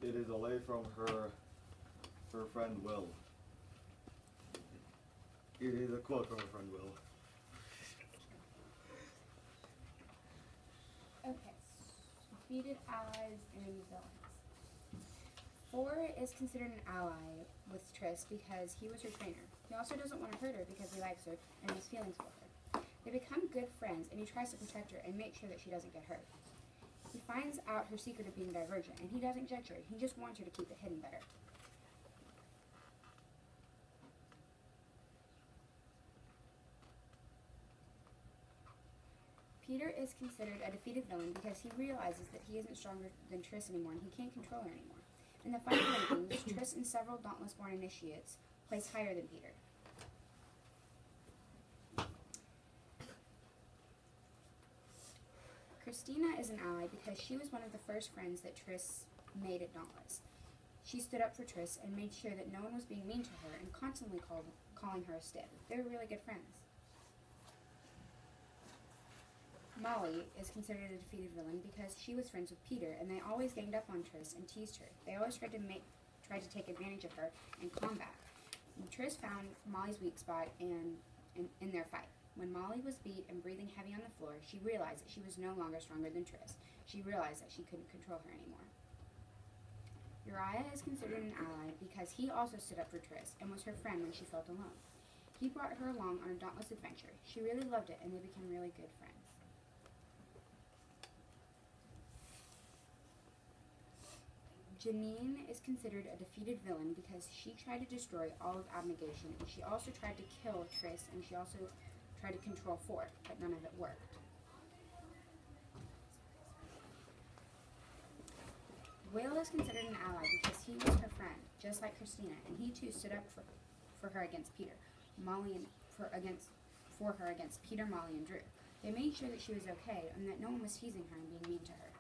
It is away from her friend Will. It is a quote from her friend Will. Okay, so defeated allies and villains. 4 is considered an ally with Triss because he was her trainer. He also doesn't want to hurt her because he likes her and has feelings for her. They become good friends and he tries to protect her and make sure that she doesn't get hurt. He finds out her secret of being divergent and he doesn't judge her, he just wants her to keep it hidden better. Peter is considered a defeated villain because he realizes that he isn't stronger than Triss anymore and he can't control her anymore. In the final rankings, Triss and several Dauntless-born initiates place higher than Peter. Christina is an ally because she was one of the first friends that Triss made at Dauntless. She stood up for Triss and made sure that no one was being mean to her and constantly calling her a stiff. They were really good friends. Molly is considered a defeated villain because she was friends with Peter and they always ganged up on Triss and teased her. They always tried to take advantage of her in combat. And Triss found Molly's weak spot in their fight. When Molly was beat and breathing heavy on the floor, she realized that she was no longer stronger than Triss. She realized that she couldn't control her anymore. Uriah is considered an ally because he also stood up for Triss and was her friend when she felt alone. He brought her along on a dauntless adventure. She really loved it and they became really good friends. Janine is considered a defeated villain because she tried to destroy all of Abnegation, and she also tried to kill Triss, and she also tried to control Ford, but none of it worked. Will is considered an ally because he was her friend, just like Christina, and he too stood up for her against Peter, for her against Peter, Molly, and Drew. They made sure that she was okay and that no one was teasing her and being mean to her.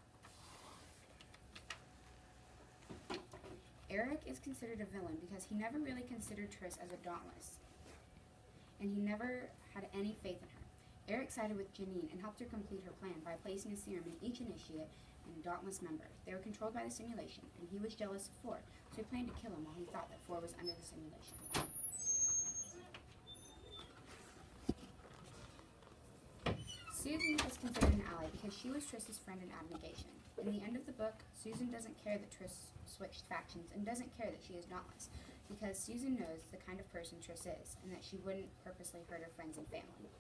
Eric is considered a villain because he never really considered Triss as a Dauntless, and he never had any faith in her. Eric sided with Janine and helped her complete her plan by placing a serum in each initiate and a Dauntless member. They were controlled by the simulation, and he was jealous of Ford, so he planned to kill him while he thought that Ford was under the simulation. Susan is considered an ally because she was Triss's friend in Abnegation. In the end of the book, Susan doesn't care that Triss switched factions and doesn't care that she is Dauntless, because Susan knows the kind of person Triss is and that she wouldn't purposely hurt her friends and family.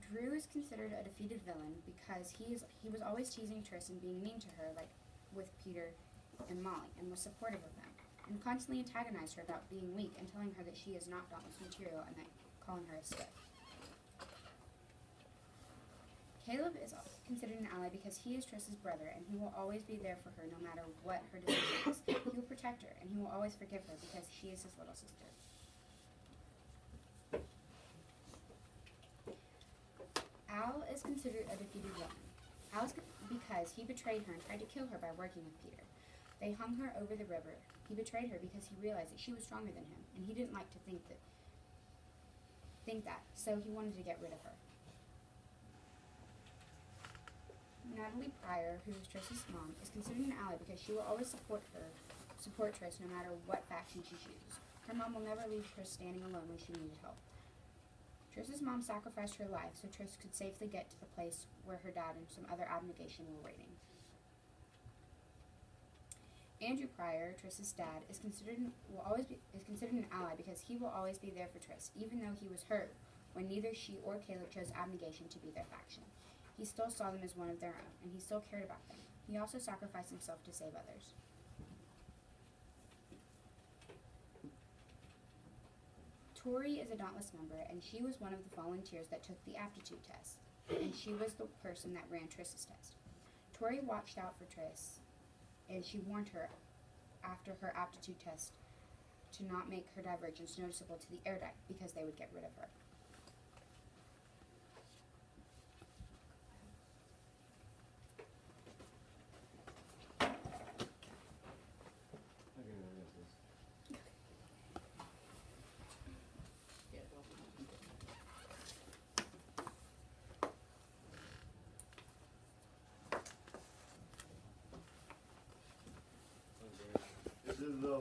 Drew is considered a defeated villain because he was always teasing Triss and being mean to her, like with Peter and Molly, and was supportive of them, and constantly antagonized her about being weak and telling her that she is not Dauntless material and that calling her a stiff. Caleb is considered an ally because he is Triss's brother, and he will always be there for her no matter what her decision is. He will protect her, and he will always forgive her because she is his little sister. Al is considered a defeated villain. Al is because he betrayed her and tried to kill her by working with Peter. They hung her over the river. He betrayed her because he realized that she was stronger than him, and he didn't like to think that, so he wanted to get rid of her. Natalie Pryor, who is Triss's mom, is considered an ally because she will always support Triss no matter what faction she chooses. Her mom will never leave Triss standing alone when she needed help. Triss's mom sacrificed her life so Triss could safely get to the place where her dad and some other Abnegation were waiting. Andrew Pryor, Triss's dad, is considered an ally because he will always be there for Triss, even though he was hurt when neither she or Caleb chose Abnegation to be their faction. He still saw them as one of their own, and he still cared about them. He also sacrificed himself to save others. Tori is a Dauntless member, and she was one of the volunteers that took the aptitude test, and she was the person that ran Triss's test. Tori watched out for Triss, and she warned her after her aptitude test to not make her divergence noticeable to the Erudite because they would get rid of her. the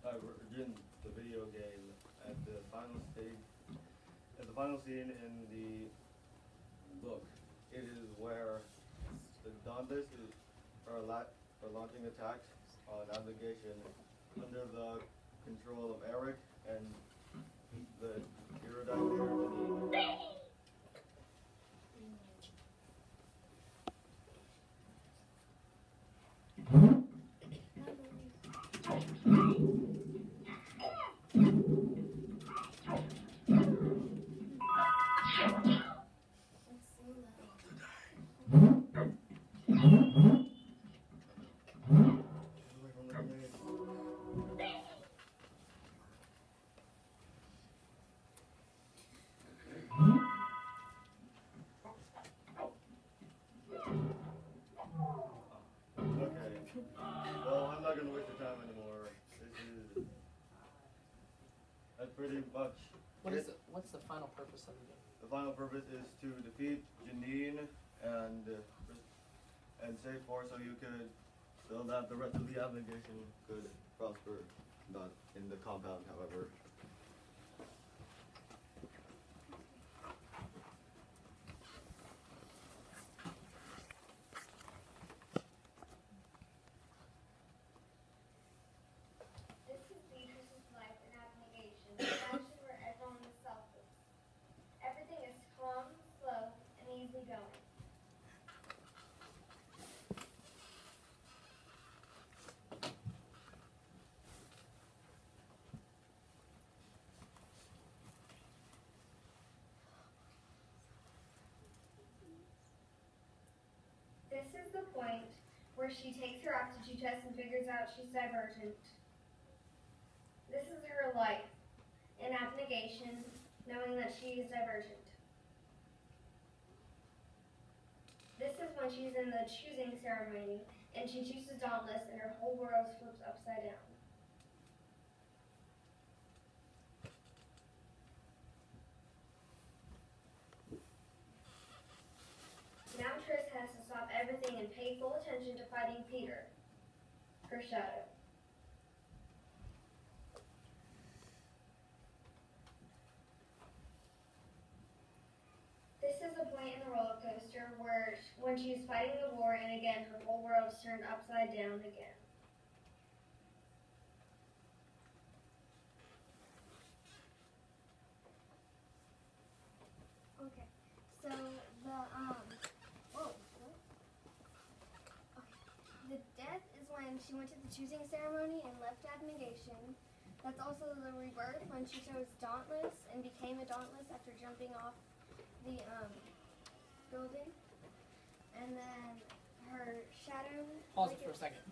Divergent, the video game, at the final stage, at the final scene in the book, it is where the Dauntless are launching attacks on navigation under the control of Eric and the erudite leader Janine. Okay. Well, I'm not gonna waste your time anymore. That's pretty much What's the final purpose of the game? the final purpose is to defeat Janine and save four so that the rest of the abnegation could prosper, not in the compound, however. This is Beatrice's life in abnegation, a fashion where everyone is selfless. Everything is calm, slow, and easy going. This is the point where she takes her aptitude test and figures out she's divergent. This is her life in abnegation, knowing that she is divergent. This is when she's in the choosing ceremony and she chooses Dauntless and her whole world flips upside down. Now Triss has to stop everything and pay full attention to fighting Peter, her shadow. This is a point in the roller coaster where when she's fighting the war and again her whole world is turned upside down again. Okay, so the death is when she went to the choosing ceremony and left abnegation. That's also the rebirth when she chose Dauntless and became a Dauntless after jumping off the building. And then her shadow. Pause it for a second.